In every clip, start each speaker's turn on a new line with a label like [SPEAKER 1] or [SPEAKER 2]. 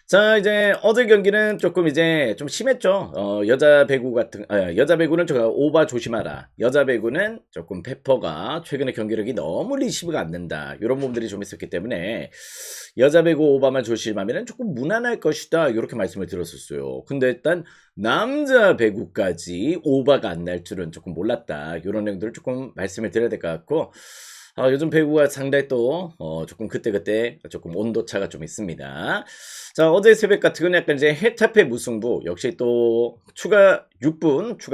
[SPEAKER 1] 자, 이제 어제 경기는 조금 이제 좀 심했죠. 여자 배구 같은, 여자 배구는 저 오바 조심하라. 여자 배구는 조금 페퍼가 최근에 경기력이 너무 리시브가 안 된다. 이런 부분들이 좀 있었기 때문에 여자 배구 오바만 조심하면 조금 무난할 것이다. 이렇게 말씀을 드렸었어요. 근데 일단 남자 배구까지 오바가 안 날 줄은 조금 몰랐다. 이런 내용들을 조금 말씀을 드려야 될 것 같고, 요즘 배구가 상당히 또 조금 그때그때 조금 온도차가 좀 있습니다. 자, 어제 새벽 같은 경우는 약간 이제 헤타페 무승부, 역시 또 추가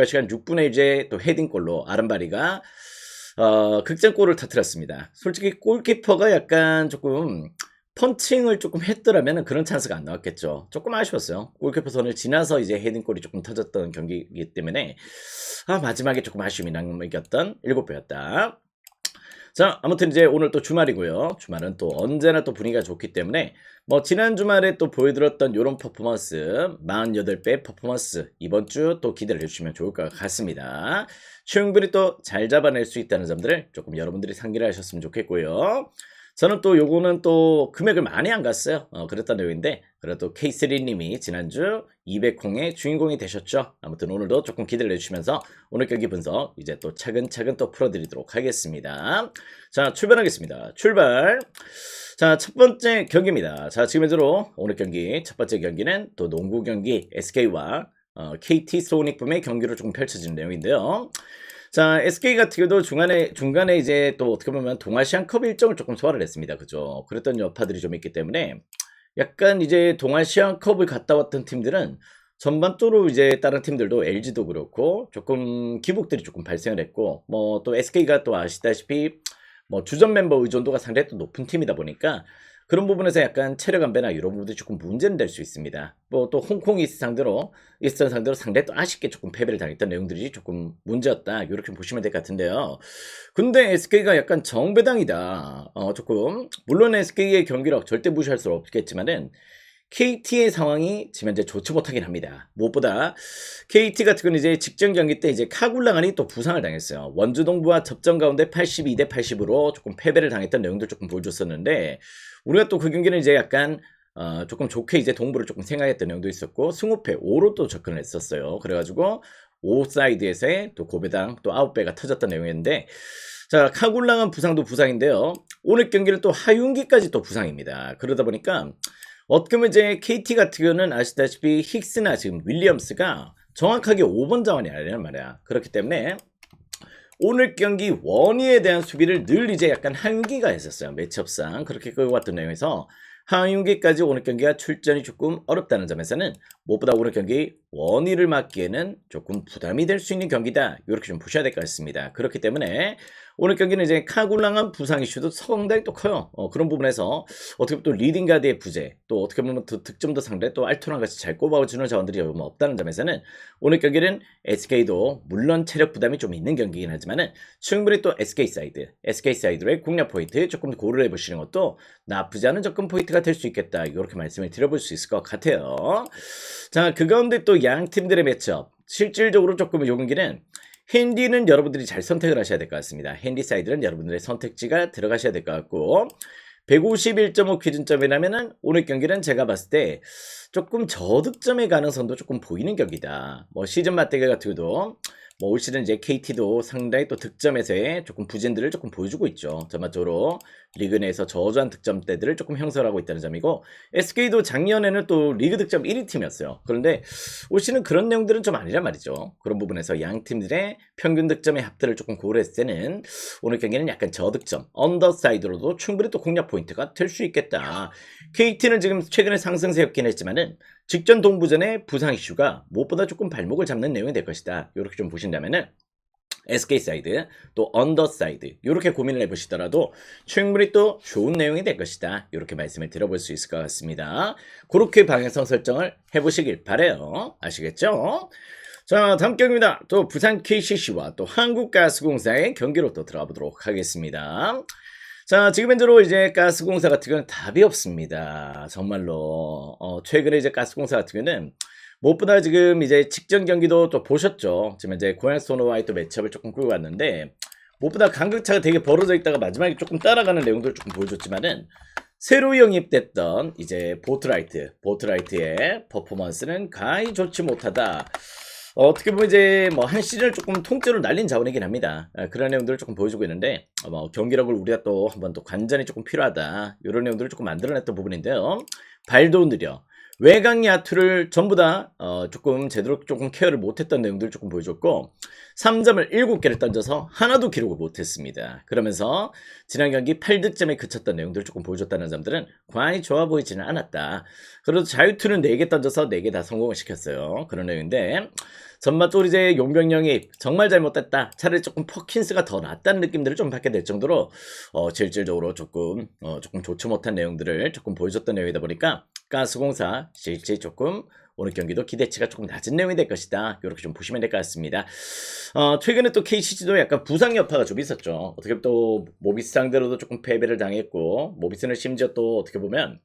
[SPEAKER 1] 시간 6분에 이제 또 헤딩골로 아른바리가 극장골을 터뜨렸습니다. 솔직히 골키퍼가 약간 조금 펀칭을 조금 했더라면 그런 찬스가 안 나왔겠죠. 조금 아쉬웠어요. 골키퍼 선을 지나서 이제 헤딩골이 조금 터졌던 경기이기 때문에 마지막에 조금 아쉬움이 남겼던 7배였다. 자, 아무튼 이제 오늘 또 주말이고요. 주말은 또 언제나 또 분위기가 좋기 때문에 뭐 지난 주말에 또 보여드렸던 요런 퍼포먼스 48배 퍼포먼스 이번 주 또 기대를 해주시면 좋을 것 같습니다. 충분히 또 잘 잡아낼 수 있다는 점들을 조금 여러분들이 상기를 하셨으면 좋겠고요. 저는 또 요거는 또 금액을 많이 안 갔어요. 그랬던 내용인데 그래도 K3님이 지난주 200콩의 주인공이 되셨죠. 아무튼 오늘도 조금 기대를 해주시면서 오늘 경기 분석 이제 또 차근차근 또 풀어드리도록 하겠습니다. 자, 출발하겠습니다. 출발. 자, 첫 번째 경기입니다. 자, 지금 현재로 오늘 경기 첫 번째 경기는 또 농구 경기 SK와 KT 소닉붐의 경기로 조금 펼쳐지는 내용인데요. 자, SK 같은 경우도 중간에 이제 또 어떻게 보면 동아시안컵 일정을 조금 소화를 했습니다. 그죠? 그랬던 여파들이 좀 있기 때문에 약간 이제 동아시안컵을 갔다 왔던 팀들은 전반적으로 이제 다른 팀들도 LG도 그렇고 조금 기복들이 조금 발생을 했고 뭐 또 SK가 또 아시다시피 뭐 주전 멤버 의존도가 상당히 또 높은 팀이다 보니까 그런 부분에서 약간 체력 안배나 이런 부분들이 조금 문제는 될 수 있습니다. 뭐 또 홍콩이 있었던 상대로 상당히 또 아쉽게 조금 패배를 당했던 내용들이 조금 문제였다. 이렇게 보시면 될 것 같은데요. 근데 SK가 약간 정배당이다. 조금 물론 SK의 경기력 절대 무시할 수 없겠지만은 KT의 상황이 지금 현재 좋지 못하긴 합니다. 무엇보다 KT 같은 경우는 이제 직전 경기 때 이제 카굴랑안이 또 부상을 당했어요. 원주동부와 접전 가운데 82대 80으로 조금 패배를 당했던 내용들 조금 보여줬었는데 우리가 또 그 경기는 이제 약간 조금 좋게 이제 동부를 조금 생각했던 내용도 있었고 승우패 5로 또 접근을 했었어요. 그래가지고 5사이드에서의 또 고배당 또 아웃배가 터졌던 내용이었는데 자, 카굴랑안 부상도 부상인데요. 오늘 경기는 또 하윤기까지 또 부상입니다. 그러다 보니까 어떻게 보면 이제 KT 같은 경우는 아시다시피 힉스나 지금 윌리엄스가 정확하게 5번 자원이 아니란 말이야. 그렇기 때문에 오늘 경기 원희에 대한 수비를 늘 이제 약간 하윤기가 했었어요. 매치업상 그렇게 끌고 왔던 내용에서 하윤기까지 오늘 경기가 출전이 조금 어렵다는 점에서는 무엇보다 오늘 경기 원희를 막기에는 조금 부담이 될 수 있는 경기다. 이렇게 좀 보셔야 될 것 같습니다. 그렇기 때문에 오늘 경기는 이제 카굴랑한 부상 이슈도 상당히 또 커요. 그런 부분에서 어떻게 보면 또 리딩가드의 부재, 또 어떻게 보면 또 득점도 상당히 또 알토랑 같이 잘 꼽아주는 자원들이 없다는 점에서는 오늘 경기는 SK도 물론 체력 부담이 좀 있는 경기이긴 하지만은 충분히 또 SK 사이드의 공략 포인트 조금 고려해 보시는 것도 나쁘지 않은 접근 포인트가 될 수 있겠다. 이렇게 말씀을 드려볼 수 있을 것 같아요. 자, 그 가운데 또 양 팀들의 매치업 실질적으로 조금 이 경기는 핸디는 여러분들이 잘 선택을 하셔야 될 것 같습니다. 핸디 사이드는 여러분들의 선택지가 들어가셔야 될 것 같고 151.5 기준점이라면은 오늘 경기는 제가 봤을 때 조금 저득점의 가능성도 조금 보이는 경기다. 뭐 시즌 맞대결 같은 경우도 뭐 올 시즌 이제 KT도 상당히 또 득점에서의 조금 부진들을 조금 보여주고 있죠. 전반적으로 리그 내에서 저조한 득점대들을 조금 형성하고 있다는 점이고 SK도 작년에는 또 리그 득점 1위 팀이었어요. 그런데 올 시즌 그런 내용들은 좀 아니란 말이죠. 그런 부분에서 양 팀들의 평균 득점의 합들을 조금 고려했을 때는 오늘 경기는 약간 저득점 언더사이드로도 충분히 또 공략 포인트가 될 수 있겠다. KT는 지금 최근에 상승세였긴 했지만은 직전 동부전의 부상 이슈가 무엇보다 조금 발목을 잡는 내용이 될 것이다. 이렇게 좀 보신다면은 SK 사이드 또 언더 사이드 이렇게 고민을 해보시더라도 충분히 또 좋은 내용이 될 것이다. 이렇게 말씀을 드려볼 수 있을 것 같습니다. 그렇게 방향성 설정을 해보시길 바래요. 아시겠죠? 자, 다음 경기입니다. 또 부산 KCC와 또 한국가스공사의 경기로 또 들어가 보도록 하겠습니다. 자, 지금 현재로 이제 가스공사 같은 경우는 답이 없습니다. 정말로 최근에 이제 가스공사 같은 경우는 무엇보다 지금 이제 직전 경기도 또 보셨죠. 지금 이제 고양 소노와의 또 매치업을 조금 끌고 왔는데 무엇보다 간극차가 되게 벌어져 있다가 마지막에 조금 따라가는 내용들을 조금 보여줬지만은 새로 영입됐던 이제 보트라이트의 퍼포먼스는 가히 좋지 못하다. 어떻게 보면 이제 뭐 한 시즌을 조금 통째로 날린 자원이긴 합니다. 그런 내용들을 조금 보여주고 있는데 뭐 경기력을 우리가 또 한번 또 관전이 조금 필요하다. 이런 내용들을 조금 만들어냈던 부분인데요. 발도 느려. 외곽 야투를 전부 다 조금 제대로 조금 케어를 못했던 내용들을 조금 보여줬고 3점을 7개를 던져서 하나도 기록을 못했습니다. 그러면서 지난 경기 8득점에 그쳤던 내용들을 조금 보여줬다는 점들은 과히 좋아 보이지는 않았다. 그래도 자유투는 4개 던져서 4개 다 성공을 시켰어요. 그런 내용인데 전반적으로 이제 용병영이 정말 잘못됐다. 차라리 조금 퍼킨스가 더 낫다는 느낌들을 좀 받게 될 정도로 실질적으로 조금 좋지 못한 내용들을 조금 보여줬던 내용이다 보니까 가스공사 실제 조금 오늘 경기도 기대치가 조금 낮은 내용이 될 것이다. 이렇게 좀 보시면 될 것 같습니다. 최근에 또 KCC도 약간 부상 여파가 좀 있었죠. 어떻게 보면 또 모비스 상대로도 조금 패배를 당했고 모비스는 심지어 또 어떻게 보면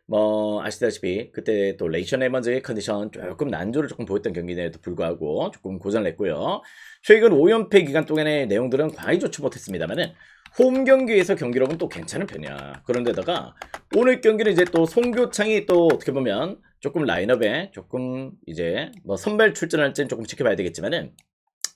[SPEAKER 1] 뭐 아시다시피 그때 또 레이션 에먼즈의 컨디션 조금 난조를 조금 보였던 경기에도 불구하고 조금 고전을 냈고요. 최근 5연패 기간 동안의 내용들은 과히 좋지 못했습니다만은 홈 경기에서 경기력은 또 괜찮은 편이야. 그런데다가 오늘 경기는 이제 또 송교창이 또 어떻게 보면 조금 라인업에 조금 이제 뭐 선발 출전할지는 조금 지켜봐야 되겠지만은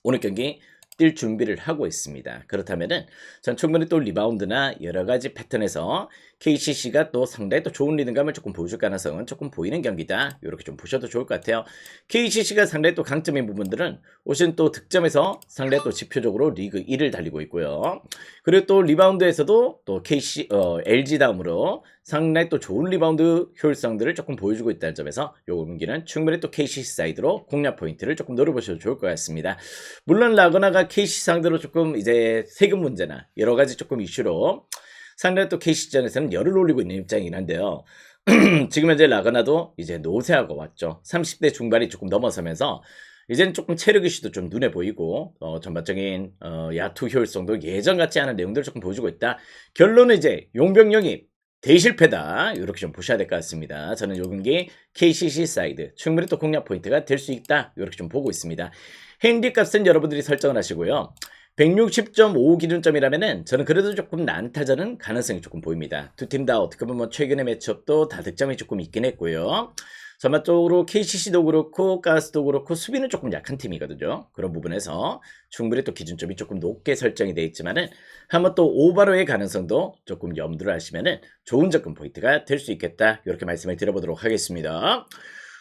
[SPEAKER 1] 오늘 경기 뛸 준비를 하고 있습니다. 그렇다면은 전 충분히 또 리바운드나 여러 가지 패턴에서 KCC가 또 상당히 또 좋은 리듬감을 조금 보여줄 가능성은 조금 보이는 경기다. 이렇게 좀 보셔도 좋을 것 같아요. KCC가 상당히 또 강점인 부분들은 오신 또 득점에서 상당히 또 지표적으로 리그 1을 달리고 있고요. 그리고 또 리바운드에서도 또 LG 다음으로 상당히 또 좋은 리바운드 효율성들을 조금 보여주고 있다는 점에서 요 경기는 충분히 또 KCC 사이드로 공략 포인트를 조금 노려보셔도 좋을 것 같습니다. 물론 라거나가 KC 상대로 조금 이제 세금 문제나 여러 가지 조금 이슈로 상당히 또 KC전에서는 열을 올리고 있는 입장이긴 한데요. 지금 현재 라거나도 이제 노쇠하고 왔죠. 30대 중반이 조금 넘어서면서 이제는 조금 체력 이슈도 좀 눈에 보이고 전반적인 야투 효율성도 예전 같지 않은 내용들을 조금 보여주고 있다. 결론은 이제 용병영이 대실패다. 이렇게 좀 보셔야 될 것 같습니다. 저는 요 경기 KCC 사이드 충분히 또 공략 포인트가 될 수 있다. 이렇게 좀 보고 있습니다. 핸디 값은 여러분들이 설정을 하시고요. 160.5 기준점이라면은 저는 그래도 조금 난타전은 가능성이 조금 보입니다. 두 팀 다 어떻게 보면 최근의 매치업도 다 득점이 조금 있긴 했고요. 전반적으로 KCC도 그렇고 가스도 그렇고 수비는 조금 약한 팀이거든요. 그런 부분에서 충분히 또 기준점이 조금 높게 설정이 되어 있지만은 한번 또 오버로의 가능성도 조금 염두를 하시면은 좋은 접근 포인트가 될 수 있겠다. 이렇게 말씀을 드려보도록 하겠습니다.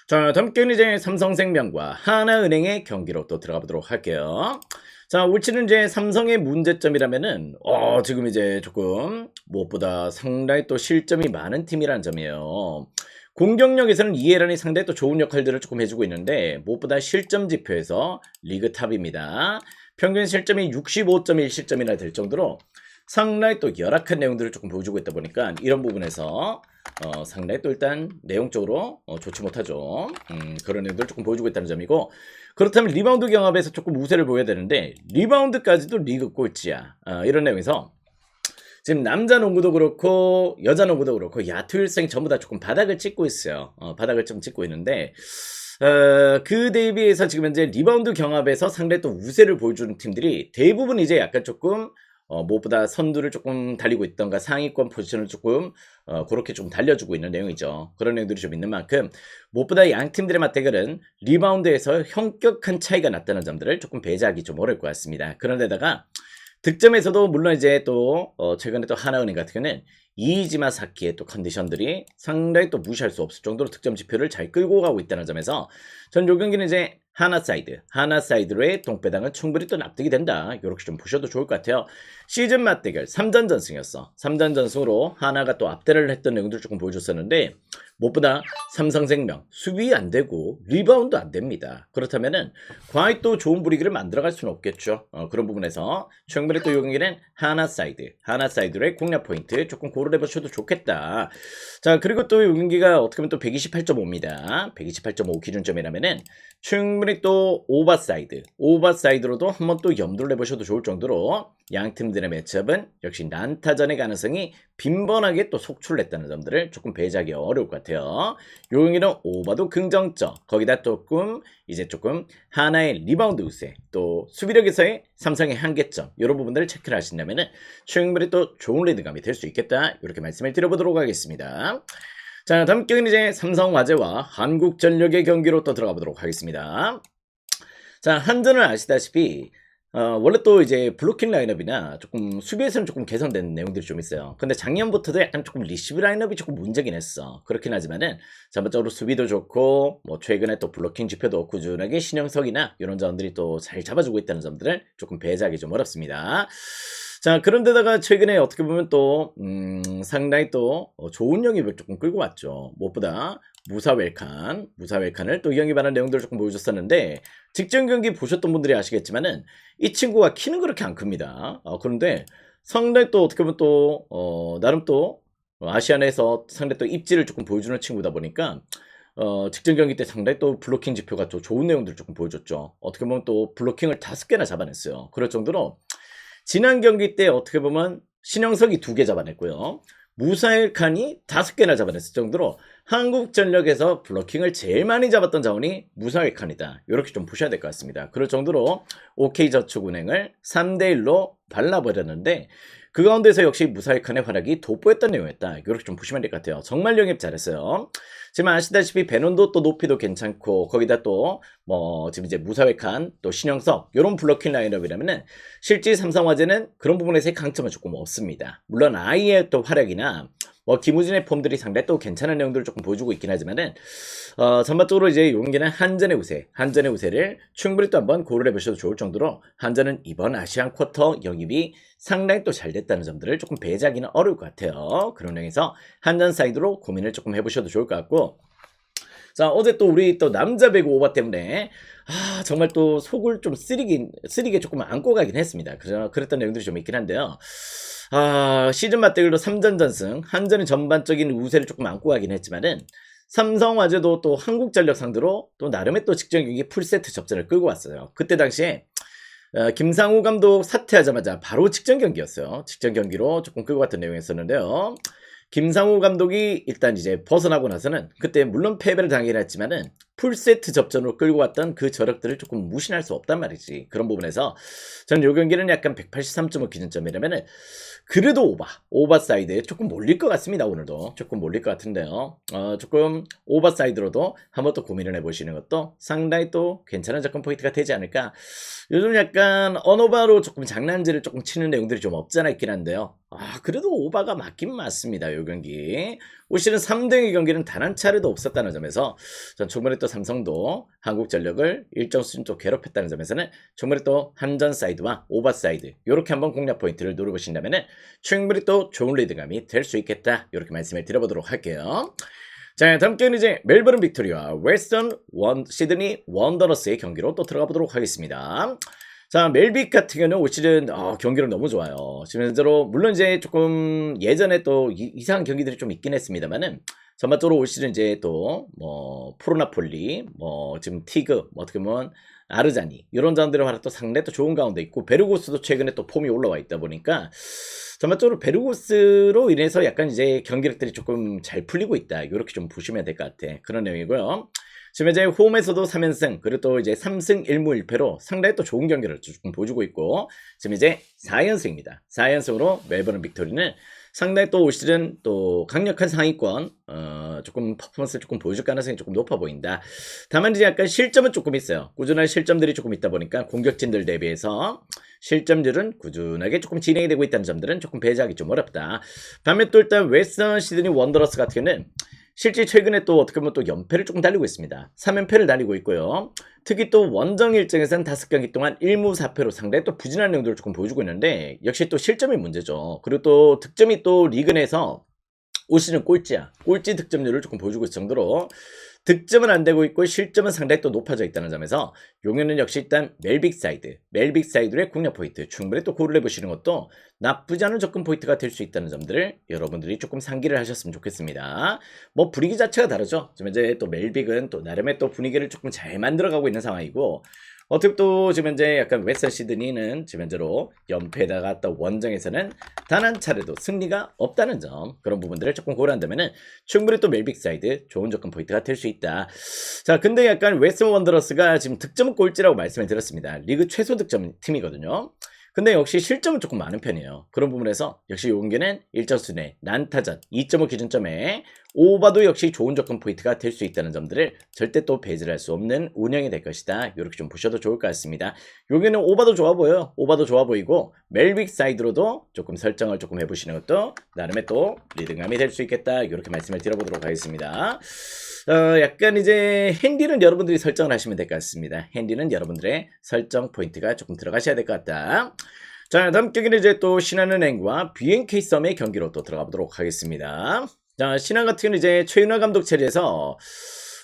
[SPEAKER 1] 자, 다음 경기는 이제 삼성생명과 하나은행의 경기로 또 들어가 보도록 할게요. 자, 올치는 이제 삼성의 문제점이라면은 지금 이제 조금 무엇보다 상당히 또 실점이 많은 팀이라는 점이에요. 공격력에서는 이해란이 상당히 또 좋은 역할들을 조금 해주고 있는데 무엇보다 실점 지표에서 리그 탑입니다. 평균 실점이 65.1 실점이나 될 정도로 상당히 또 열악한 내용들을 조금 보여주고 있다 보니까 이런 부분에서 상당히 또 일단 내용적으로 좋지 못하죠. 그런 내용들을 조금 보여주고 있다는 점이고 그렇다면 리바운드 경합에서 조금 우세를 보여야 되는데 리바운드까지도 리그 꼴찌야. 이런 내용에서 지금 남자 농구도 그렇고 여자 농구도 그렇고 야투 효율성이 전부 다 조금 바닥을 찍고 있어요. 바닥을 좀 찍고 있는데 그 대비해서 지금 현재 리바운드 경합에서 상당히 또 우세를 보여주는 팀들이 대부분 이제 약간 조금 무엇보다 선두를 조금 달리고 있던가 상위권 포지션을 조금 그렇게 좀 달려주고 있는 내용이죠. 그런 내용들이 좀 있는 만큼 무엇보다 양 팀들의 맞대결은 리바운드에서 현격한 차이가 났다는 점들을 조금 배제하기 좀 어려울 것 같습니다. 그런데다가 득점에서도 물론 이제 또 최근에 또 하나은행 같은 경우는 이이지마 사키의 또 컨디션들이 상당히 또 무시할 수 없을 정도로 득점 지표를 잘 끌고 가고 있다는 점에서 전 요 경기는 이제 하나 사이드로의 동배당은 충분히 또 납득이 된다. 이렇게 좀 보셔도 좋을 것 같아요. 시즌 맞대결 3전 전승이었어. 3전 전승으로 하나가 또 앞대를 했던 내용들 조금 보여줬었는데 무엇보다 삼성생명 수비 안 되고 리바운드 안 됩니다. 그렇다면은 과히 또 좋은 분위기를 만들어갈 수는 없겠죠. 그런 부분에서 충분히 또 이 경기는 하나 사이드로의 공략 포인트 조금 고려해 보셔도 좋겠다. 자, 그리고 또 이 경기가 어떻게 보면 또 128.5입니다. 128.5 기준점이라면은 충분히 충분히 또 오버사이드로도 한번 또 염두를 내보셔도 좋을 정도로 양 팀들의 매치업은 역시 난타전의 가능성이 빈번하게 또 속출했다는 점들을 조금 배제하기 어려울 것 같아요. 요 경기는 오버도 긍정적, 거기다 조금 하나의 리바운드 우세, 또 수비력에서의 삼성의 한계점, 이런 부분들을 체크를 하신다면 충분히 또 좋은 리드감이 될 수 있겠다, 이렇게 말씀을 드려보도록 하겠습니다. 자, 다음 경기는 이제 삼성화재와 한국전력의 경기로 또 들어가 보도록 하겠습니다. 자, 한전은 아시다시피 원래 또 이제 블로킹 라인업이나 조금 수비에서는 조금 개선된 내용들이 좀 있어요. 근데 작년부터도 약간 조금 리시브 라인업이 조금 문제긴 했어. 그렇긴 하지만은 전반적으로 수비도 좋고 뭐 최근에 또 블로킹 지표도 꾸준하게 신영석이나 이런 점들이 또 잘 잡아주고 있다는 점들을 조금 배제하기 좀 어렵습니다. 자, 그런데다가 최근에 어떻게 보면 또 상당히 또 좋은 영입을 조금 끌고 왔죠. 무엇보다 무사웰칸을 또 영입하는 내용들을 조금 보여줬었는데, 직전 경기 보셨던 분들이 아시겠지만은 이 친구가 키는 그렇게 안 큽니다. 그런데 상당히 또 어떻게 보면 또 나름 또 아시안에서 상당히 또 입지를 조금 보여주는 친구다 보니까 직전 경기 때 상당히 또 블로킹 지표가 또 좋은 내용들을 조금 보여줬죠. 어떻게 보면 또 블로킹을 5개나 잡아냈어요. 그럴 정도로 지난 경기 때 어떻게 보면 신영석이 2개 잡아냈고요. 무사일칸이 5개나 잡아냈을 정도로 한국전력에서 블로킹을 제일 많이 잡았던 자원이 무사일칸이다, 이렇게 좀 보셔야 될 것 같습니다. 그럴 정도로 OK저축은행을 3대1로 발라버렸는데 그 가운데서 역시 무사일칸의 활약이 돋보였던 내용이었다, 이렇게 좀 보시면 될 것 같아요. 정말 영입 잘했어요. 지금 아시다시피 베논도 또 높이도 괜찮고, 거기다 또 지금 이제 무사회칸 또 신영석 이런 블로킹 라인업이라면은 실제 삼성화재는 그런 부분에서의 강점은 조금 없습니다. 물론 아이의 또 활약이나 김우진의 폼들이 상당히 또 괜찮은 내용들을 조금 보여주고 있긴 하지만은 전반적으로 이제 용기는 한전의 우세를 충분히 또 한번 고려해 보셔도 좋을 정도로 한전은 이번 아시안 쿼터 영입이 상당히 또 잘 됐다는 점들을 조금 배제하기는 어려울 것 같아요. 그런 의미에서 한전 사이드로 고민을 조금 해보셔도 좋을 것 같고, 자, 어제 또 우리 또 남자 배구 오버 때문에 정말 또 속을 좀 쓰리게 조금 안고 가긴 했습니다. 그랬던 내용들이 좀 있긴 한데요. 시즌 맞대결로 3전 전승, 한전이 전반적인 우세를 조금 안고 가긴 했지만은 삼성화재도 또 한국전력 상대로 또 나름의 또 직전 경기 풀세트 접전을 끌고 왔어요. 그때 당시에 김상우 감독 사퇴하자마자 바로 직전 경기였어요. 직전 경기로 조금 끌고 갔던 내용이었었는데요. 김상우 감독이 일단 이제 벗어나고 나서는 그때 물론 패배를 당하긴 했지만은 풀세트 접전으로 끌고 왔던 그 저력들을 조금 무시할 수 없단 말이지. 그런 부분에서 저는 이 경기는 약간 183.5 기준점이라면은 그래도 오버사이드에 조금 몰릴 것 같습니다. 오늘도 조금 몰릴 것 같은데요. 조금 오버사이드로도 한번 또 고민을 해보시는 것도 상당히 또 괜찮은 접근 포인트가 되지 않을까. 요즘 약간 언오바로 조금 장난질을 조금 치는 내용들이 좀 없잖아 있긴 한데요. 그래도 오바가 맞긴 맞습니다. 이 경기 올 시즌 3등의 경기는 단 한 차례도 없었다는 점에서 전 충분히 또 삼성도 한국전력을 일정 수준 좀 괴롭혔다는 점에서는 충분히 또 한전 사이드와 오버 사이드 이렇게 한번 공략 포인트를 노려보신다면 충분히 또 좋은 리드감이 될 수 있겠다, 이렇게 말씀을 드려보도록 할게요. 자, 다음 경기는 이제 멜버른 빅토리와 시드니 원더러스의 경기로 또 들어가 보도록 하겠습니다. 자, 멜빅 같은 경우는 올 시즌 경기를 너무 좋아요. 지금 현재로 물론 이제 조금 예전에 또 이상한 경기들이 좀 있긴 했습니다만은 전반적으로 올 시즌 이제 또 프로나폴리, 지금 티그, 어떻게 보면 아르자니 이런 자원들의 활약도 상당히 또 좋은 가운데 있고, 베르고스도 최근에 또 폼이 올라와 있다 보니까 전반적으로 베르고스로 인해서 약간 이제 경기력들이 조금 잘 풀리고 있다, 이렇게 좀 보시면 될 것 같아. 그런 내용이고요. 지금 이제 홈에서도 3연승, 그리고 또 이제 3승 1무 1패로 상당히 또 좋은 경기를 조금 보여주고 있고, 지금 이제 4연승입니다. 4연승으로 멜버른 빅토리는 상당히 또 올 시즌 또 강력한 상위권 조금 퍼포먼스를 조금 보여줄 가능성이 조금 높아 보인다. 다만 이제 약간 실점은 조금 있어요. 꾸준한 실점들이 조금 있다 보니까 공격진들 대비해서 실점률은 꾸준하게 조금 진행이 되고 있다는 점들은 조금 배제하기 좀 어렵다. 반면 또 일단 웨스턴 시드니 원더러스 같은 경우는 실제 최근에 또 어떻게 보면 또 연패를 조금 달리고 있습니다. 3연패를 달리고 있고요. 특히 또 원정 일정에서는 5경기 동안 1무 4패로 상당히 또 부진한 내용들을 조금 보여주고 있는데, 역시 또 실점이 문제죠. 그리고 또 득점이 또 리그 내에서 올 시즌 꼴찌야. 꼴찌 득점률을 조금 보여주고 있을 정도로 득점은 안 되고 있고 실점은 상당히 또 높아져 있다는 점에서 용현은 역시 일단 멜빅 사이드의 공략 포인트 충분히 또 고려해 보시는 것도 나쁘지 않은 접근 포인트가 될 수 있다는 점들을 여러분들이 조금 상기를 하셨으면 좋겠습니다. 뭐 분위기 자체가 다르죠. 지금 이제 또 멜빅은 또 나름의 또 분위기를 조금 잘 만들어가고 있는 상황이고 어떻게 또 지금 현재 약간 웨스턴 시드니는 지금 현재로 연패에다가 또 원정에서는 단 한 차례도 승리가 없다는 점 그런 부분들을 조금 고려한다면은 충분히 또 멜빅 사이드 좋은 접근 포인트가 될 수 있다. 자 근데 약간 웨스턴 원더러스가 지금 득점 꼴찌라고 말씀을 드렸습니다. 리그 최소 득점 팀이거든요. 근데 역시 실점은 조금 많은 편이에요. 그런 부분에서 역시 용기는 1점수내 난타전 2.5 기준점에 오바도 역시 좋은 접근 포인트가 될 수 있다는 점들을 절대 또 배제를 할 수 없는 운영이 될 것이다. 이렇게 좀 보셔도 좋을 것 같습니다. 여기는 오바도 좋아 보여요. 오바도 좋아 보이고 멜빅 사이드로도 조금 설정을 조금 해보시는 것도 나름의 또 리듬감이 될 수 있겠다. 이렇게 말씀을 드려보도록 하겠습니다. 약간 이제 핸디는 여러분들이 설정을 하시면 될 것 같습니다. 핸디는 여러분들의 설정 포인트가 조금 들어가셔야 될 것 같다. 자, 다음 경기는 이제 또 신한은행과 BNK 썸의 경기로 또 들어가 보도록 하겠습니다. 자, 신한 같은 경우는 이제 최윤화 감독 체제에서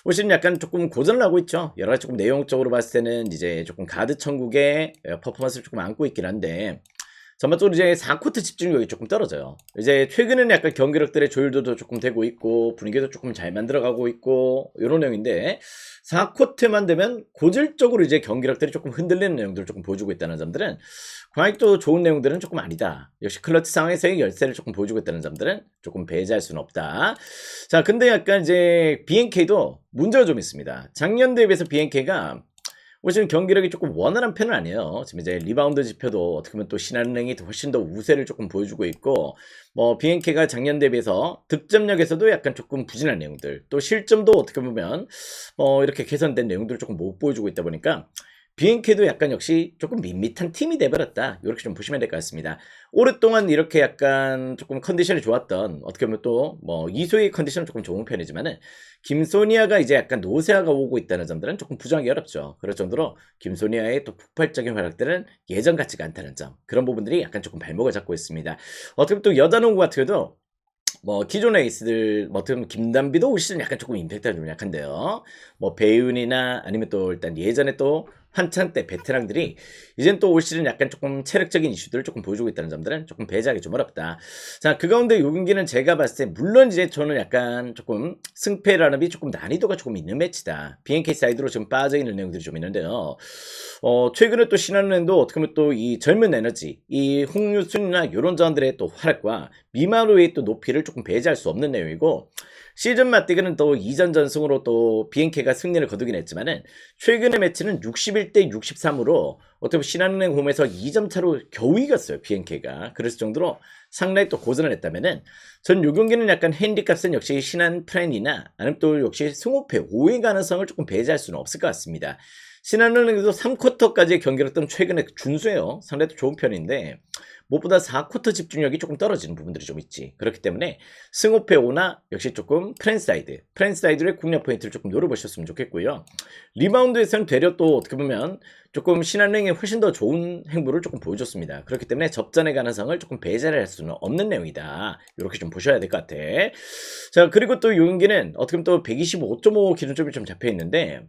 [SPEAKER 1] 훨씬 약간 조금 고전을 하고 있죠. 여러 가지 조금 내용적으로 봤을 때는 이제 조금 가드 천국의 퍼포먼스를 조금 안고 있긴 한데 전반적으로 이제 4쿼터 집중력이 조금 떨어져요. 이제 최근에는 약간 경기력들의 조율도 조금 되고 있고 분위기도 조금 잘 만들어가고 있고 이런 내용인데 4쿼터만 되면 고질적으로 이제 경기력들이 조금 흔들리는 내용들을 조금 보여주고 있다는 점들은 과연 또 좋은 내용들은 조금 아니다. 역시 클러치 상황에서의 열세를 조금 보여주고 있다는 점들은 조금 배제할 수는 없다. 자, 근데 약간 이제 BNK도 문제가 좀 있습니다. 작년 대비해서 BNK가 지금 경기력이 조금 원활한 편은 아니에요. 지금 이제 리바운드 지표도 어떻게 보면 또 신한은행이 훨씬 더 우세를 조금 보여주고 있고, 뭐 BNK가 작년 대비해서 득점력에서도 약간 조금 부진한 내용들, 또 실점도 어떻게 보면 이렇게 개선된 내용들을 조금 못 보여주고 있다 보니까 BNK도 약간 역시 조금 밋밋한 팀이 돼버렸다. 이렇게 좀 보시면 될 것 같습니다. 오랫동안 이렇게 약간 조금 컨디션이 좋았던 어떻게 보면 또 뭐 이소의 컨디션은 조금 좋은 편이지만은 김소니아가 이제 약간 노쇠화가 오고 있다는 점들은 조금 부정하기 어렵죠. 그럴 정도로 김소니아의 또 폭발적인 활약들은 예전 같지가 않다는 점 그런 부분들이 약간 조금 발목을 잡고 있습니다. 어떻게 보면 또 여자 농구 같은 경우도 뭐 기존의 에이스들 뭐 어떻게 보면 김단비도 올 시즌 약간 조금 임팩트가 좀 약한데요. 뭐 배윤이나 아니면 또 일단 예전에 또 한창 때 베테랑들이 이젠 또 올 시즌 약간 조금 체력적인 이슈들을 조금 보여주고 있다는 점들은 조금 배제하기 좀 어렵다. 자, 그 가운데 요 경기는 제가 봤을 때 물론 이제 저는 약간 조금 승패라는 게 조금 난이도가 조금 있는 매치다. BNK 사이드로 지금 빠져 있는 내용들이 좀 있는데요. 최근에 또 신한은행도 어떻게 보면 또 이 젊은 에너지, 이 홍유순이나 이런 자원들의 또 활약과 미마루의 또 높이를 조금 배제할 수 없는 내용이고 시즌 맞대결은 또 2전 전승으로 또 BNK가 승리를 거두긴 했지만은 최근의 매치는 61대 63으로 어떻게 보면 신한은행 홈에서 2점 차로 겨우 이겼어요. BNK가. 그랬을 정도로 상당히 또 고전을 했다면은 전 요 경기는 약간 핸디값은 역시 신한 프렌이나 아니면 또 역시 승호패 5의 가능성을 조금 배제할 수는 없을 것 같습니다. 신한은행도 3쿼터까지의 경기력은 최근에 준수해요. 상당히 또 좋은 편인데 무엇보다 4쿼터 집중력이 조금 떨어지는 부분들이 좀 있지. 그렇기 때문에 승호패 5나 역시 조금 프랜사이드의 공략 포인트를 조금 노려보셨으면 좋겠고요. 리바운드에서는 되려 또 어떻게 보면 조금 신한은행이 훨씬 더 좋은 행보를 조금 보여줬습니다. 그렇기 때문에 접전의 가능성을 조금 배제를 할 수는 없는 내용이다. 이렇게 좀 보셔야 될 것 같아. 자, 그리고 또 이 경기는 어떻게 보면 또 125.5 기준점이 좀 잡혀 있는데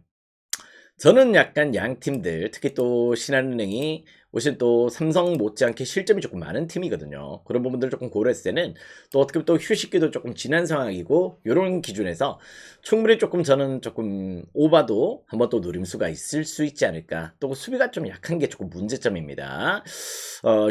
[SPEAKER 1] 저는 약간 양 팀들 특히 또 신한은행이 훨씬 또 삼성 못지않게 실점이 조금 많은 팀이거든요. 그런 부분들을 조금 고려했을 때는 또 어떻게 보면 또 휴식기도 조금 지난 상황이고 이런 기준에서 충분히 조금 저는 조금 오바도 한번 또 노림수가 있을 수 있지 않을까. 또 수비가 좀 약한 게 조금 문제점입니다.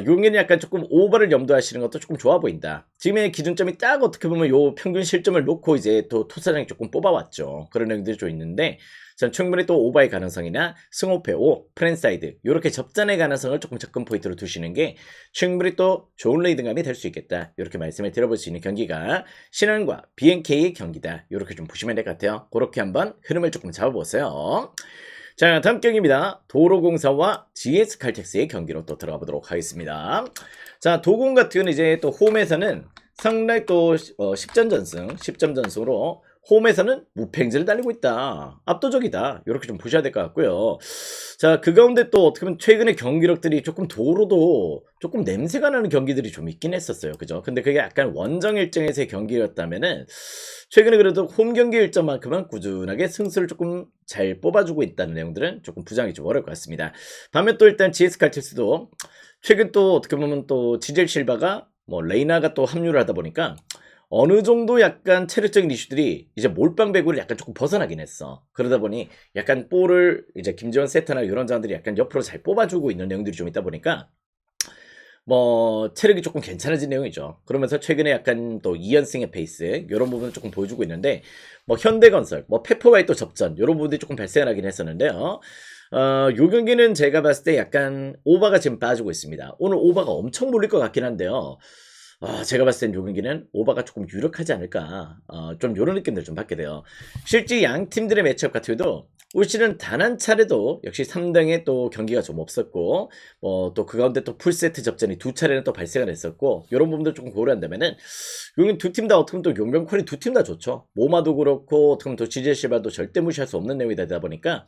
[SPEAKER 1] 용인이 약간 조금 오버를 염두하시는 것도 조금 좋아 보인다. 지금의 기준점이 딱 어떻게 보면 요 평균 실점을 놓고 이제 또 토사장이 조금 뽑아왔죠. 그런 내용들이 좀 있는데 전 충분히 또 오버의 가능성이나 승호패 5, 프랜사이드 이렇게 접전의 가능성을 조금 접근 포인트로 두시는 게 충분히 또 좋은 레이딩감이 될 수 있겠다. 이렇게 말씀을 드려볼 수 있는 경기가 신한과 BNK의 경기다. 이렇게 좀 보시면 될 것 같아요. 그렇게 한번 흐름을 조금 잡아보세요. 자, 다음 경기입니다. 도로공사와 GS칼텍스의 경기로 또 들어가 보도록 하겠습니다. 자, 도공 같은 경우는 이제 또 홈에서는 상당히 또 10점 전승으로 홈에서는 무패행진을 달리고 있다. 압도적이다. 이렇게 좀 보셔야 될 것 같고요. 자, 그 가운데 또 어떻게 보면 최근에 경기력들이 조금 도로도 조금 냄새가 나는 경기들이 좀 있긴 했었어요. 그죠? 근데 그게 약간 원정 일정에서의 경기였다면은 최근에 그래도 홈 경기 일정만큼은 꾸준하게 승수를 조금 잘 뽑아주고 있다는 내용들은 조금 부정이 좀 어려울 것 같습니다. 반면 또 일단 GS 칼텍스도 최근 또 어떻게 보면 또 지젤 실바가 뭐 레이나가 또 합류를 하다 보니까 어느 정도 약간 체력적인 이슈들이 이제 몰빵 배구를 약간 조금 벗어나긴 했어. 그러다 보니 약간 볼을 이제 김지원 세터나 이런 자들이 약간 옆으로 잘 뽑아주고 있는 내용들이 좀 있다 보니까 뭐 체력이 조금 괜찮아진 내용이죠. 그러면서 최근에 약간 또 2연승의 페이스 이런 부분을 조금 보여주고 있는데 뭐 현대건설, 뭐 페퍼와의 또 접전 이런 부분들이 조금 발생하긴 했었는데요. 요 경기는 제가 봤을 때 약간 오바가 지금 빠지고 있습니다. 오늘 오바가 엄청 몰릴 것 같긴 한데요. 제가 봤을 땐 요 경기는 오바가 조금 유력하지 않을까. 좀 요런 느낌들 좀 받게 돼요. 실제 양 팀들의 매치업 같은 경우도 올 시즌 단 한 차례도 역시 3등에 또 경기가 좀 없었고, 또 그 가운데 또 풀세트 접전이 두 차례는 또 발생을 했었고, 요런 부분들 조금 고려한다면은, 여기 두 팀 다 어떻게 보면 또 용병퀄이 두 팀 다 좋죠. 모마도 그렇고, 어떻게 보면 또 지젤 실바도 절대 무시할 수 없는 내용이다 보니까,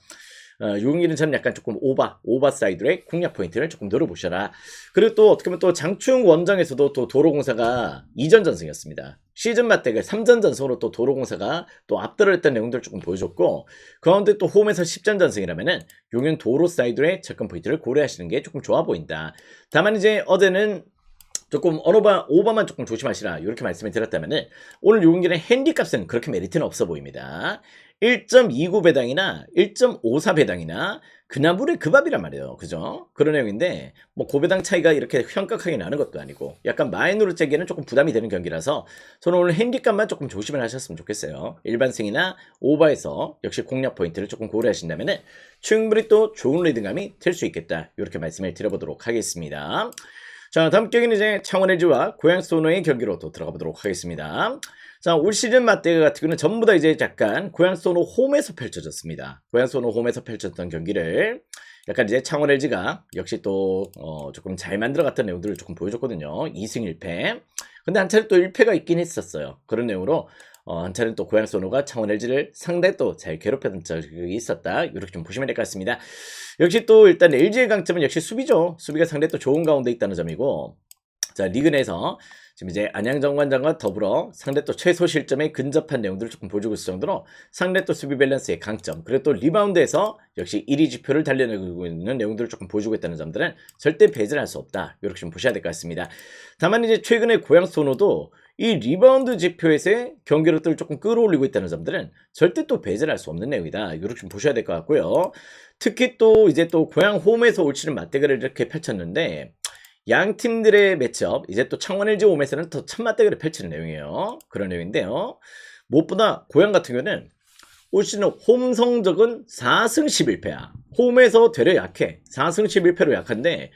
[SPEAKER 1] 요 경기는 저는 약간 조금 오바 사이드의 공략 포인트를 조금 노려보셔라. 그리고 또 어떻게 보면 또 장충 원정에서도 또 도로공사가 2전 전승이었습니다. 시즌 맞대결 3전 전승으로 또 도로공사가 또 압도를 했던 내용들을 조금 보여줬고, 그 가운데 또 홈에서 10전 전승이라면은 용현 도로 사이드의 접근 포인트를 고려하시는 게 조금 좋아 보인다. 다만 이제 어제는 조금 오버만 조금 조심하시라 이렇게 말씀을 드렸다면은 오늘 요 경기는 핸디값은 그렇게 메리트는 없어 보입니다. 1.29 배당이나 1.54 배당이나 그나물의 그 밥이란 말이에요. 그죠? 그런 내용인데 뭐 고배당 차이가 이렇게 현격하게 나는 것도 아니고 약간 마이너로 째기에는 조금 부담이 되는 경기라서 저는 오늘 핸디값만 조금 조심을 하셨으면 좋겠어요. 일반승이나 오버에서 역시 공략 포인트를 조금 고려하신다면은 충분히 또 좋은 리딩감이 될 수 있겠다 이렇게 말씀을 드려보도록 하겠습니다. 자, 다음 경기는 이제 창원 LG와 고양 소노의 경기로 또 들어가 보도록 하겠습니다. 자, 올 시즌 맞대결 같은 경우는 전부 다 이제 약간 고양 소노 홈에서 펼쳐졌습니다. 고양 소노 홈에서 펼쳤던 경기를 약간 이제 창원 LG가 역시 또 조금 잘 만들어갔던 내용들을 조금 보여줬거든요. 2승 1패. 근데 한 차례 또 1패가 있긴 했었어요. 그런 내용으로 한 차례는 또 고양 소노가 창원 LG를 상당히 또 잘 괴롭혔던 적이 있었다. 이렇게 좀 보시면 될 것 같습니다. 역시 또 일단 LG의 강점은 역시 수비죠. 수비가 상당히 또 좋은 가운데 있다는 점이고, 자, 리그 내에서 지금 이제 안양정관장과 더불어 상대 또 최소 실점에 근접한 내용들을 조금 보여주고 있을 정도로 상대 또 수비 밸런스의 강점, 그리고 또 리바운드에서 역시 1위 지표를 달려내고 있는 내용들을 조금 보여주고 있다는 점들은 절대 배제를 할 수 없다. 이렇게 좀 보셔야 될 것 같습니다. 다만 이제 최근에 고양 소노도 이 리바운드 지표에서의 경기력들을 조금 끌어올리고 있다는 점들은 절대 또 배제를 할 수 없는 내용이다. 이렇게 좀 보셔야 될 것 같고요. 특히 또 이제 또 고양 홈에서 올 시즌 맞대결을 이렇게 펼쳤는데 양 팀들의 매치업, 이제 또 창원 LG 홈에서는 더 첫 맞대결을 펼치는 내용이에요. 그런 내용인데요. 무엇보다 고양 같은 경우는 올 시즌 홈 성적은 4승 11패야. 홈에서 되려 약해. 4승 11패로 약한데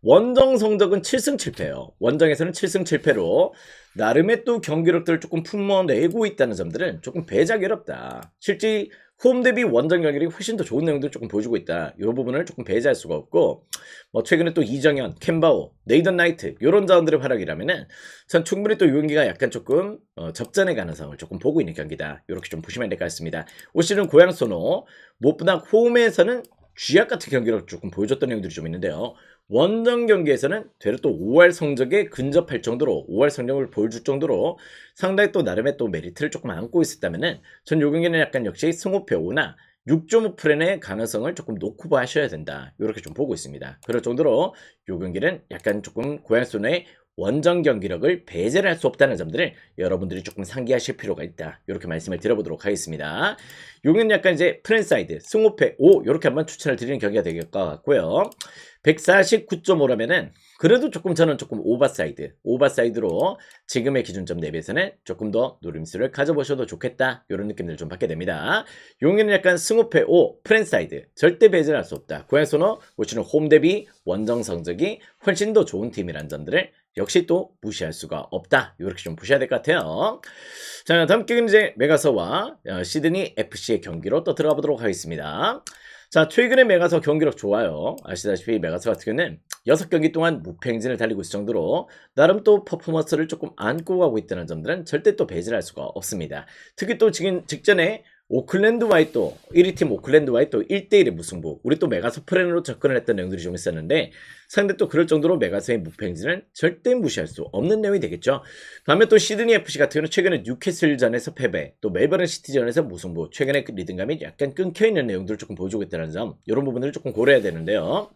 [SPEAKER 1] 원정 성적은 7승 7패예요. 원정에서는 7승 7패로 나름의 또 경기력들을 조금 품어내고 있다는 점들은 조금 배제하기 어렵다. 실제 홈 대비 원정 경기력이 훨씬 더 좋은 내용들을 조금 보여주고 있다. 이 부분을 조금 배제할 수가 없고, 뭐 최근에 또 이정현, 캠바오, 네이던 나이트 이런 자원들의 활약이라면은 전 충분히 또 이 경기가 약간 조금 접전의 가능성을 조금 보고 있는 경기다. 이렇게 좀 보시면 될 것 같습니다. 올 시즌 고양 소노 무엇보다 홈에서는 쥐약 같은 경기를 조금 보여줬던 내용들이 좀 있는데요. 원정 경기에서는 되려 또 5할 성적에 근접할 정도로 5할 성적을 보여줄 정도로 상당히 또 나름의 또 메리트를 조금 안고 있었다면은 전 요 경기는 약간 역시 승호표 5나 6.5%의 가능성을 조금 놓고 하셔야 된다. 이렇게 좀 보고 있습니다. 그럴 정도로 요 경기는 약간 조금 고양소의 원정 경기력을 배제를 할 수 없다는 점들을 여러분들이 조금 상기하실 필요가 있다. 이렇게 말씀을 드려보도록 하겠습니다. 요건 약간 이제 프랜사이드 승호패 5 이렇게 한번 추천을 드리는 경기가 될 것 같고요. 149.5라면은 그래도 조금 저는 조금 오버사이드로 지금의 기준점 대비해서는 조금 더 노림수를 가져보셔도 좋겠다. 이런 느낌들을 좀 받게 됩니다. 용기는 약간 승호패 5 프랜사이드 절대 배제를 할 수 없다. 고양소노 모시는 홈 대비 원정 성적이 훨씬 더 좋은 팀이라는 점들을 역시 또 무시할 수가 없다. 이렇게 좀 보셔야 될 것 같아요. 자, 다음 경기는 이제 메가서와 시드니 FC의 경기로 또 들어가 보도록 하겠습니다. 자, 최근에 메가서 경기력 좋아요. 아시다시피 메가서 같은 경우는 6경기 동안 무패 행진을 달리고 있을 정도로 나름 또 퍼포먼스를 조금 안고 가고 있다는 점들은 절대 또 배제할 수가 없습니다. 특히 또 지금 직전에 오클랜드와의 또 1위 팀 오클랜드와의 또 1대1의 무승부, 우리 또 메가서 프렌으로 접근을 했던 내용들이 좀 있었는데 상대 또 그럴 정도로 메가서의 무패 행진을 절대 무시할 수 없는 내용이 되겠죠. 반면 또 시드니 FC 같은 경우는 최근에 뉴캐슬전에서 패배, 또 멜버른 시티전에서 무승부, 최근에 그 리듬감이 약간 끊겨있는 내용들을 조금 보여주고 있다는 점, 이런 부분들을 조금 고려해야 되는데요.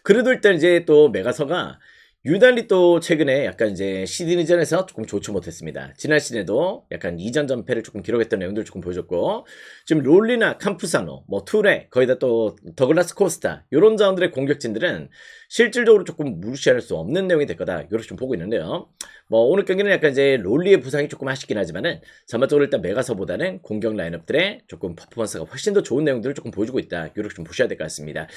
[SPEAKER 1] 그래도 일단 이제 또 메가서가 유달리 또 최근에 약간 이제 시드니전에서 조금 좋지 못했습니다. 지난 시즌에도 약간 2전 전패를 조금 기록했던 내용들을 조금 보여줬고, 지금 롤리나 캄푸사노, 뭐 투레, 거의 다 또 더글라스 코스타, 요런 자원들의 공격진들은 실질적으로 조금 무시할 수 없는 내용이 될 거다, 이렇게 좀 보고 있는데요. 뭐 오늘 경기는 약간 이제 롤리의 부상이 조금 아쉽긴 하지만은 전반적으로 일단 메가서보다는 공격 라인업들의 조금 퍼포먼스가 훨씬 더 좋은 내용들을 조금 보여주고 있다, 이렇게 좀 보셔야 될 것 같습니다.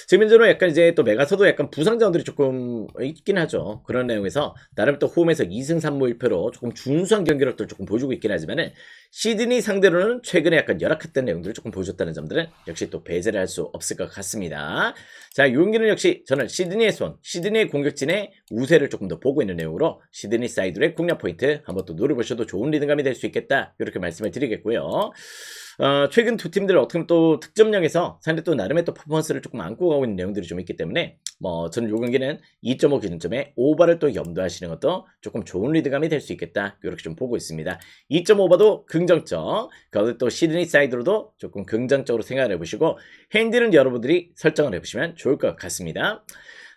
[SPEAKER 1] 지금 현재는 약간 이제 또 메가서도 약간 부상 자원들이 조금 있긴 하죠. 그런 내용에서 나름 또 홈에서 2승 3무 1패로 조금 준수한 경기력들을 조금 보여주고 있긴 하지만은 시드니 상대로는 최근에 약간 열악했던 내용들을 조금 보여줬다는 점들은 역시 또 배제를 할 수 없을 것 같습니다. 자, 이 경기는 역시 저는 시드니의 손, 시드니의 공격진의 우세를 조금 더 보고 있는 내용으로 시드니 사이드의 공략 포인트 한번 또 노려보셔도 좋은 리듬감이 될 수 있겠다, 이렇게 말씀을 드리겠고요. 최근 두 팀들 어떻게 보면 또 득점력에서 상대 또 나름의 또 퍼포먼스를 조금 안고 가고 있는 내용들이 좀 있기 때문에 뭐 저는 요 경기는 2.5 기준점에 오버를 또 염두하시는 것도 조금 좋은 리드감이 될 수 있겠다, 이렇게 좀 보고 있습니다. 2.5버도 긍정적, 거기에 또 시드니 사이드로도 조금 긍정적으로 생각을 해보시고 핸들은 여러분들이 설정을 해보시면 좋을 것 같습니다.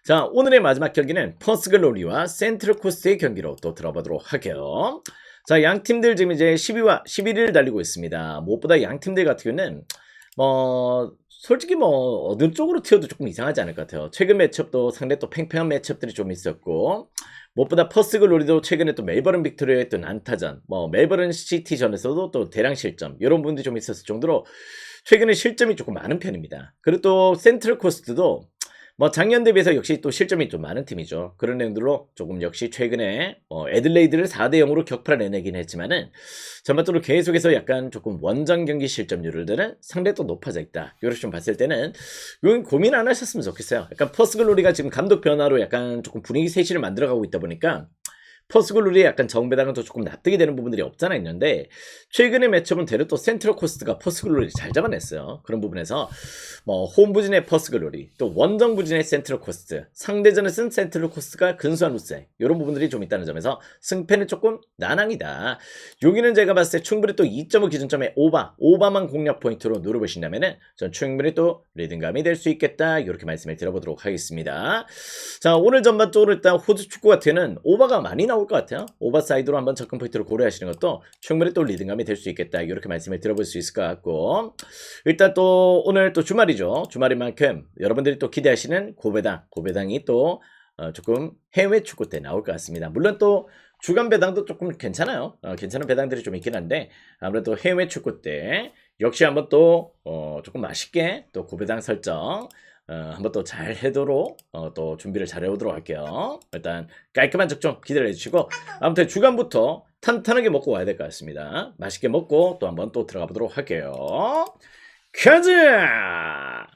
[SPEAKER 1] 자, 오늘의 마지막 경기는 퍼스글로리와 센트럴코스트의 경기로 또 들어보도록 할게요. 자, 양 팀들 지금 이제 10위와 11위를 달리고 있습니다. 무엇보다 양 팀들 같은 경우는 솔직히 어느 쪽으로 튀어도 조금 이상하지 않을 것 같아요. 최근 매첩도 상당히 또 팽팽한 매첩들이 좀 있었고, 무엇보다 퍼스글로리도 최근에 또 멜버른 빅토리아의 했던 안타전, 멜버른 시티전에서도 또 대량 실점, 이런 부분들이 좀 있었을 정도로 최근에 실점이 조금 많은 편입니다. 그리고 또 센트럴 코스트도 작년 대비해서 역시 또 실점이 좀 많은 팀이죠. 그런 내용들로 조금 역시 최근에 애들레이드를 4대 0으로 격파를 내내긴 했지만은 전반적으로 계속해서 약간 조금 원정 경기 실점률들은 상당히 또 높아져 있다, 이렇게 좀 봤을 때는 이건 고민 안 하셨으면 좋겠어요. 약간 퍼스글로리가 지금 감독 변화로 약간 조금 분위기 세시를 만들어가고 있다 보니까 퍼스글로리에 약간 정배당은 또 조금 납득이 되는 부분들이 없잖아 있는데, 최근의 매첩은 대략 또 센트럴 코스트가 퍼스글로리 잘 잡아냈어요. 그런 부분에서 홈부진의 퍼스글로리, 또 원정 부진의 센트럴 코스트, 상대전에 쓴 센트럴 코스트가 근소한 우세, 이런 부분들이 좀 있다는 점에서 승패는 조금 난항이다. 여기는 제가 봤을 때 충분히 또 2.5 기준점의 오바만 공략 포인트로 노려보신다면은 전 충분히 또 리듬감이 될 수 있겠다, 이렇게 말씀을 드려보도록 하겠습니다. 자, 오늘 전반적으로 일단 호주 축구 같은 경우는 오바가 많이 나올 것 같아요. 오버 사이드로 한번 접근 포인트를 고려하시는 것도 충분히 또 리듬감이 될 수 있겠다, 이렇게 말씀을 드려볼 수 있을 것 같고, 일단 또 오늘 또 주말이죠. 주말인 만큼 여러분들이 또 기대하시는 고배당이 또 조금 해외 축구 때 나올 것 같습니다. 물론 또 주간 배당도 조금 괜찮아요. 괜찮은 배당들이 좀 있긴 한데 아무래도 해외 축구 때 역시 한번 또 조금 맛있게 또 고배당 설정 한번 또 잘 해도록 또 준비를 잘 해오도록 할게요. 일단 깔끔한 적중 기대를 해주시고, 아무튼 주간부터 탄탄하게 먹고 와야 될 것 같습니다. 맛있게 먹고 또 한번 또 들어가 보도록 할게요. 가자!